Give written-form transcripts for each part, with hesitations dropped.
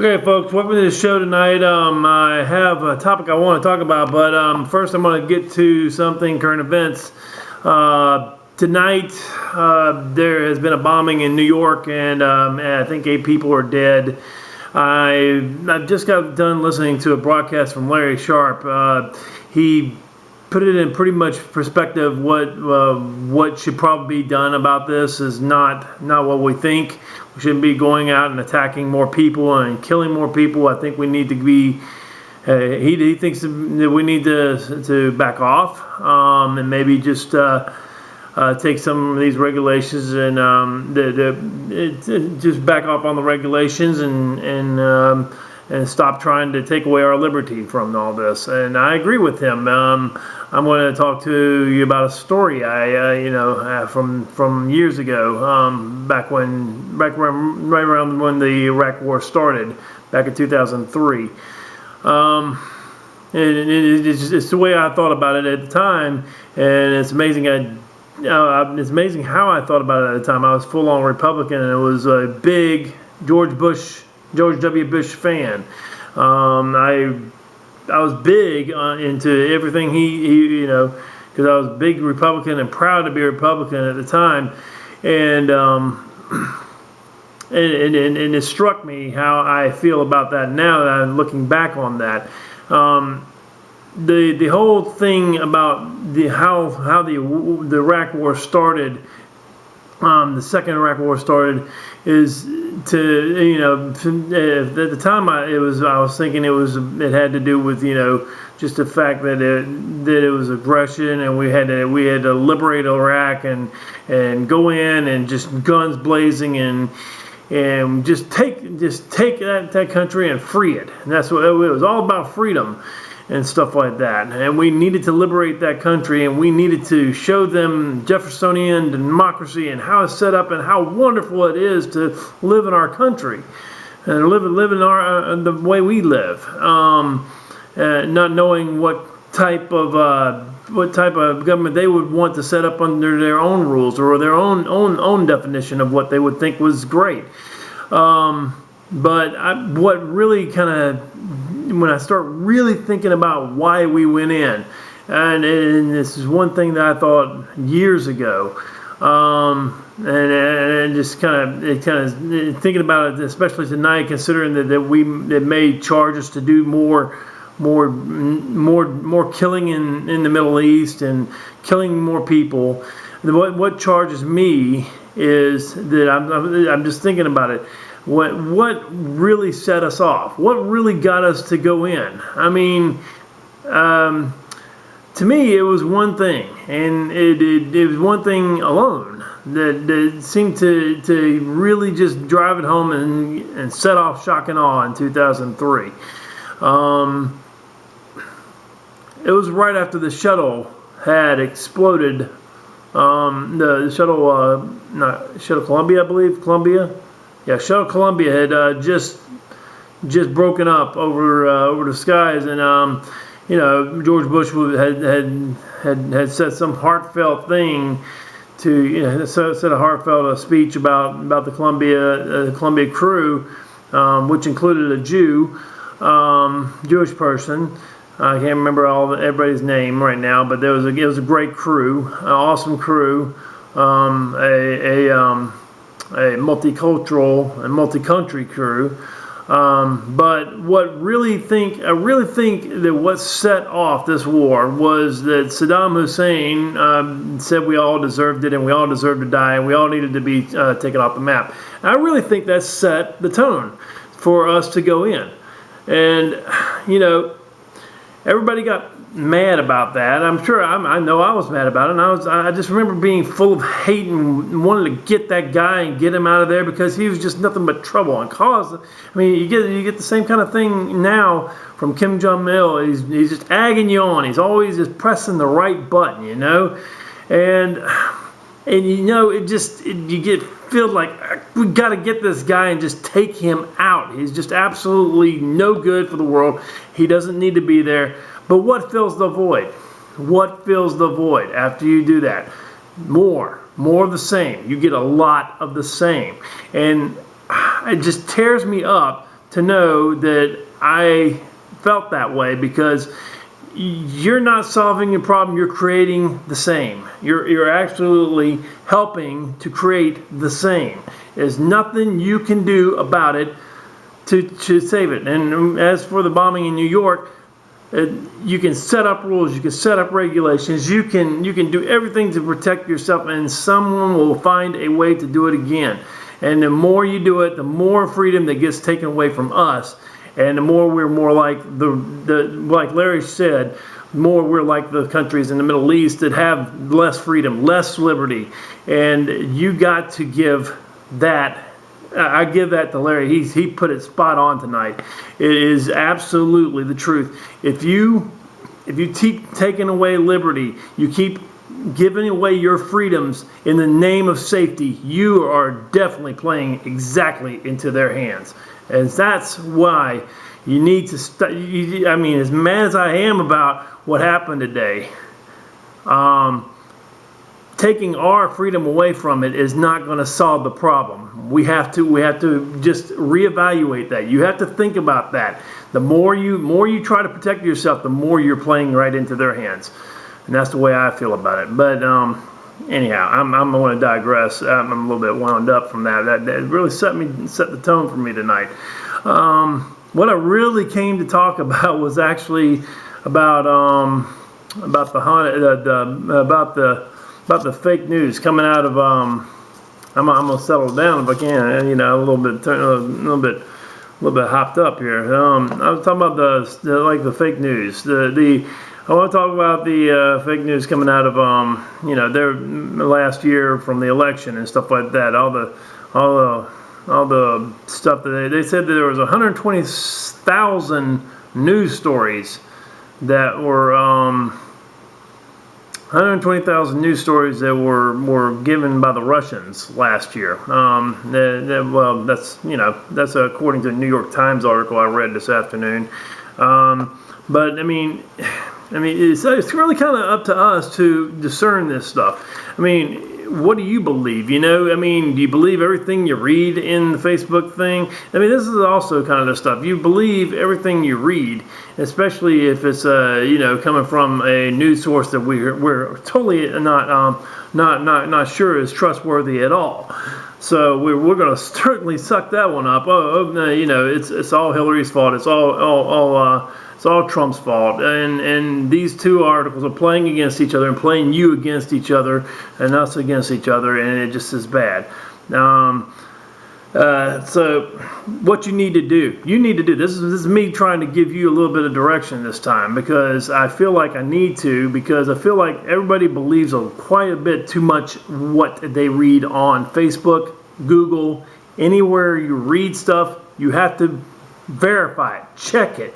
Okay, folks, welcome to the show tonight. I have a topic I want to talk about, but first I'm going to get to something, current events. Tonight, there has been a bombing in New York, and I think 8 people are dead. I've just got done listening to a broadcast from Larry Sharp. He put it in pretty much perspective. What should probably be done about this is not what we think. We shouldn't be going out and attacking more people and killing more people. I think we need to be. He thinks that we need to back off and maybe just take some of these regulations and just back off on the regulations and stop trying to take away our liberty from all this. And I agree with him. I'm going to talk to you about a story from years ago, right around when the Iraq War started, back in 2003. It's the way I thought about it at the time, and it's amazing. It's amazing how I thought about it at the time. I was full-on Republican, and it was a big George W. Bush fan. I was big into everything because I was a big Republican and proud to be a Republican at the time, and it struck me how I feel about that now that I'm looking back on that. The whole thing about how the Iraq War started, the second Iraq War started, is at the time I was thinking it had to do with just the fact that it was aggression, and we had to liberate Iraq and go in and just guns blazing and just take that country and free it. And that's what it was all about, freedom and stuff like that. And we needed to liberate that country, and we needed to show them Jeffersonian democracy and how it's set up and how wonderful it is to live in our country and live in the way we live, not knowing what type of government they would want to set up under their own rules or their own definition of what they would think was great. But what really when I start really thinking about why we went in, and this is one thing that I thought years ago, and just kind of thinking about it, especially tonight, considering that it may charge us to do more killing in the Middle East and killing more people. What charges me is that I'm just thinking about it. What really set us off? What really got us to go in? I mean, to me, it was one thing, and it was one thing alone that seemed to really just drive it home and set off shock and awe in 2003. It was right after the shuttle had exploded. The shuttle Columbia, I believe, Yeah, shuttle Columbia had just broken up over the skies, and George Bush had said some heartfelt thing said a heartfelt speech about the Columbia crew, which included a Jewish person. I can't remember everybody's name right now, but it was a great crew, an awesome crew, a multicultural and multi-country crew. But I really think that what set off this war was that Saddam Hussein said we all deserved it, and we all deserved to die, and we all needed to be taken off the map. And I really think that set the tone for us to go in. And everybody got mad about that. I'm sure I know I was mad about it, and I just remember being full of hate and wanting to get that guy and get him out of there because he was just nothing but trouble and cause. I mean, you get the same kind of thing now from Kim Jong-il. He's just egging you on. He's always just pressing the right button, and you get feel like we got to get this guy and just take him out. He's just absolutely no good for the world. He doesn't need to be there. But what fills the void? What fills the void after you do that? More of the same. You get a lot of the same. And it just tears me up to know that I felt that way, because you're not solving your problem, you're creating the same. You're absolutely helping to create the same. There's nothing you can do about it to save it. And as for the bombing in New York, you can set up rules, you can set up regulations, you can do everything to protect yourself, and someone will find a way to do it again. And the more you do it, the more freedom that gets taken away from us, and the more we're more like like Larry said, more we're like the countries in the Middle East that have less freedom, less liberty. And you got to give that. I give that to Larry. He put it spot on tonight. It is absolutely the truth. If you keep taking away liberty, you keep giving away your freedoms in the name of safety, you are definitely playing exactly into their hands. And that's why you need to I mean, as mad as I am about what happened today, taking our freedom away from it is not going to solve the problem. We have to just reevaluate that. You have to think about that. The more you try to protect yourself, the more you're playing right into their hands. And that's the way I feel about it. But anyhow, I'm going to digress. I'm a little bit wound up from that. That really set the tone for me tonight. What I really came to talk about was actually about the fake news coming out of. I'm gonna settle down if I can. You know, a little bit hopped up here. I was talking about the fake news. I want to talk about the fake news coming out of their last year from the election and stuff like that. All the stuff that they said that there was 120,000 news stories that were 120,000 news stories that were given by the Russians last year. Well, that's according to the New York Times article I read this afternoon. But I mean, it's really kind of up to us to discern this stuff. I mean, what do you believe? You know, I mean, do you believe everything you read in the Facebook thing? I mean, this is also kind of the stuff. You believe everything you read, especially if it's coming from a news source that we're totally not sure is trustworthy at all. So we're going to certainly suck that one up. It's all Hillary's fault. It's all Trump's fault, and these two articles are playing against each other and playing you against each other and us against each other, and it just is bad. So what you need to do, this is me trying to give you a little bit of direction this time, because I feel like I need to, because I feel like everybody believes quite a bit too much what they read on Facebook, Google, anywhere you read stuff. You have to verify it, check it.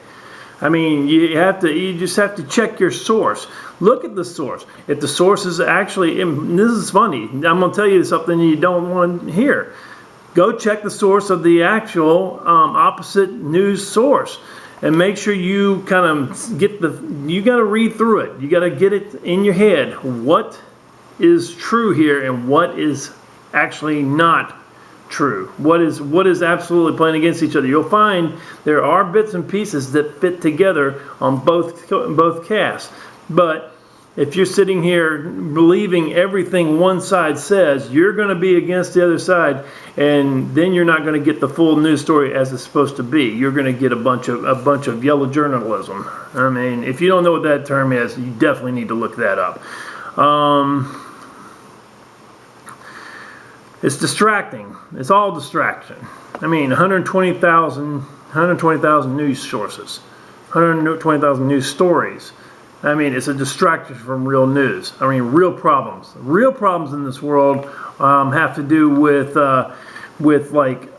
I mean, you just have to check your source. Look at the source. If the source is actually, and this is funny, I'm going to tell you something you don't want to hear. Go check the source of the actual opposite news source, and make sure you kind of you got to read through it. You got to get it in your head. What is true here and what is actually not true? What is absolutely playing against each other? You'll find there are bits and pieces that fit together on both casts. But if you're sitting here believing everything one side says, you're going to be against the other side, and then you're not going to get the full news story as it's supposed to be. You're going to get a bunch of yellow journalism. I mean, if you don't know what that term is, you definitely need to look that up. It's distracting. It's all distraction. I mean, 120,000 news sources, 120,000 news stories. I mean, it's a distraction from real news. I mean, real problems. Real problems in this world have to do with the $20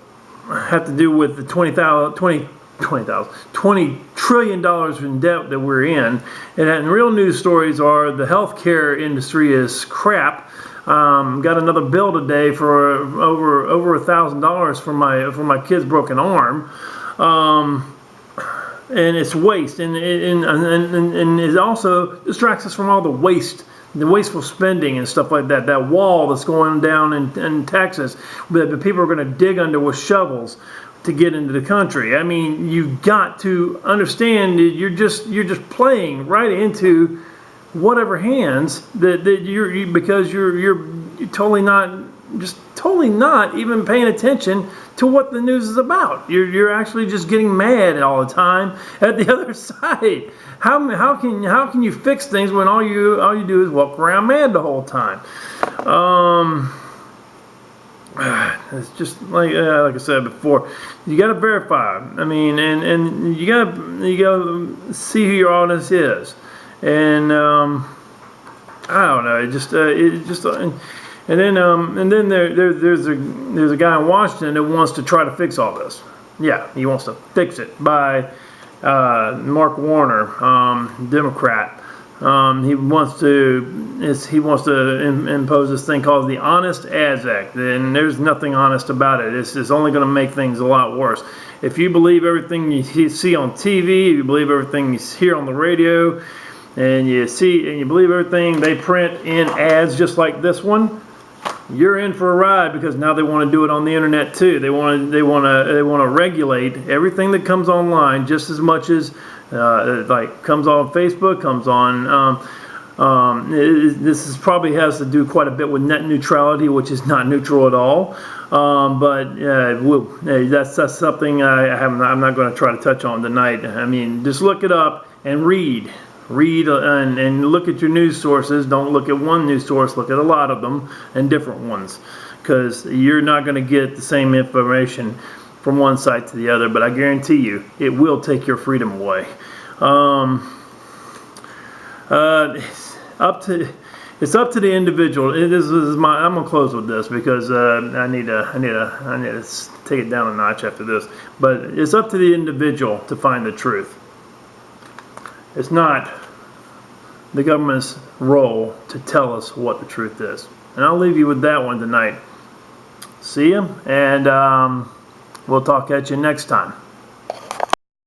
trillion in debt that we're in. And real news stories are the healthcare industry is crap. Got another bill today for over $1,000 for my kid's broken arm, and it's waste, and it also distracts us from all the wasteful spending and stuff like that. That wall that's going down in Texas that the people are going to dig under with shovels to get into the country. I mean, you got to understand that you're just playing right into whatever hands that because you're totally not even paying attention to what the news is about. You're actually just getting mad all the time at the other side. How can you fix things when all you do is walk around mad the whole time? It's just like I said before, you got to verify. I mean, and you got to see who your audience is, and I don't know. And then there's a guy in Washington that wants to try to fix all this. Yeah, he wants to fix it by Mark Warner, Democrat. He wants to impose this thing called the Honest Ads Act, and there's nothing honest about it. It's only going to make things a lot worse. If you believe everything you see on TV, if you believe everything you hear on the radio, and you believe everything they print in ads just like this one, you're in for a ride, because now they want to do it on the internet too. They want to regulate everything that comes online just as much as like comes on Facebook, comes on. This probably has to do quite a bit with net neutrality, which is not neutral at all. That's something I'm not going to try to touch on tonight. I mean, just look it up and read and look at your news sources. Don't look at one news source, look at a lot of them and different ones, because you're not going to get the same information from one side to the other, but I guarantee you it will take your freedom away. It's up to the individual. I'm gonna close with this, because I need to take it down a notch after this. But it's up to the individual to find the truth. It's not the government's role to tell us what the truth is. And I'll leave you with that one tonight. See you, and we'll talk at you next time.